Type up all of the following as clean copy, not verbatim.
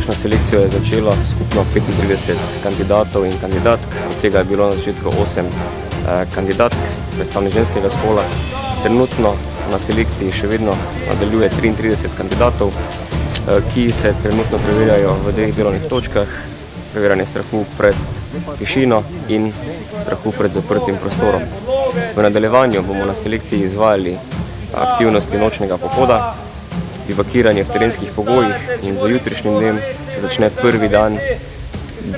letošnjo selekcijo je začelo skupno 35 kandidatov in kandidatk, od tega je bilo na začetku 8 kandidatk predstavnik ženskega spola. Trenutno na selekciji še vedno nadaljuje 33 kandidatov, ki se trenutno preverjajo v 2 delovnih točkah, preverjanje strahu pred višino in strahu pred zaprtim prostorom. V nadaljevanju bomo na selekciji izvajali aktivnosti nočnega pohoda, bivakiranje v terenskih pogojih in za jutrišnjim dnem se začne prvi dan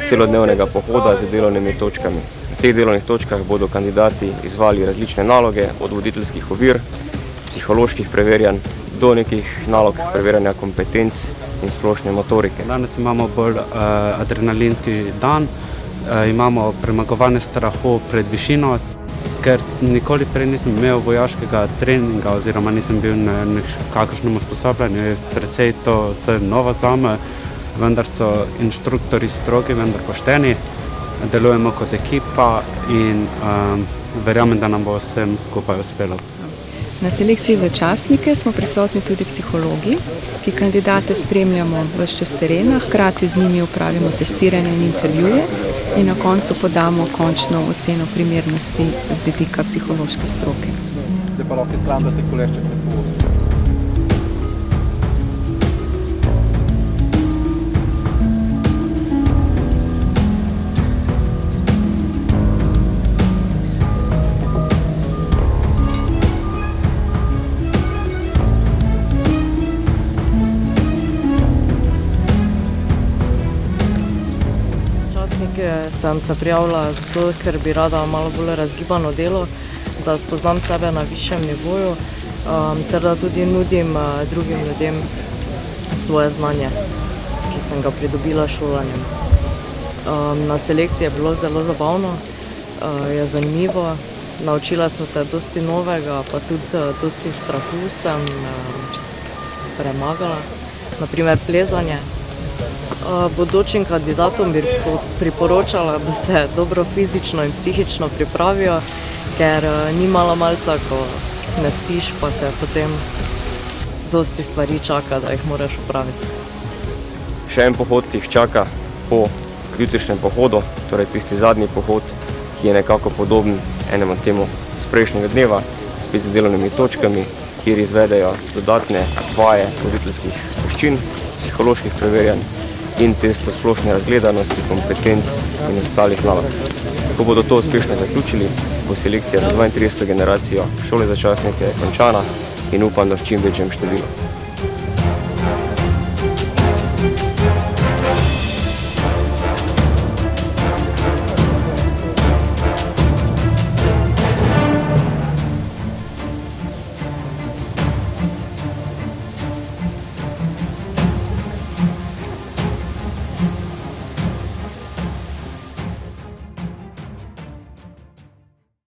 celodnevnega pohoda z delovnimi točkami. Na teh delovnih točkah bodo kandidati izvali različne naloge, od voditeljskih ovir, psiholoških preverjanj do nekih nalog preverjanja kompetenc in splošne motorike. Danes imamo bolj adrenalinski dan, imamo premagovanje strahu pred višino, ker nikoli prej nisem imel vojaškega treninga oziroma nisem bil na nekakšnem usposabljanju, je precej to vse novo zame, vendar so inštruktori strogi, vendar pošteni, delujemo kot ekipa in verjamem, da nam bo vsem skupaj uspelo. Na selekciji za častnike smo prisotni tudi psihologi, ki kandidate spremljamo ves čas terena, hkrati z njimi opravimo testiranje in intervjuje in na koncu podamo končno oceno primernosti z vidika psihološke stroke. Zdaj pa lahko stran, da te kolešče prepovosti. Sem se prijavila zato, ker bi rada malo bolj razgibano delo, da spoznam sebe na višjem nivoju, ter da tudi nudim drugim ljudem svoje znanje, ki sem ga pridobila šolanjem. Na selekciji je bilo zelo zabavno, je zanimivo, naučila sem se dosti novega, pa tudi dosti strahu sem premagala, naprimer plezanje. Bodočim kandidatom bi priporočala, da se dobro fizično in psihično pripravijo, ker ni mala malca, ko ne spiš, pa te potem dosti stvari čaka, da jih moraš opraviti. Še en pohod jih čaka po jutrišnjem pohodu, torej tisti zadnji pohod, ki je nekako podoben enemu temu z prejšnjega dneva, spet z delovnimi točkami, kjer izvedejo dodatne vaje voditeljskih veščin, psiholoških preverjanj in testo splošne razgledanosti, kompetenc in ostalih nalog. Ko bodo to uspešno zaključili, bo selekcija za 32. generacijo šole za častnike končana in upam, da v čim večjem številu.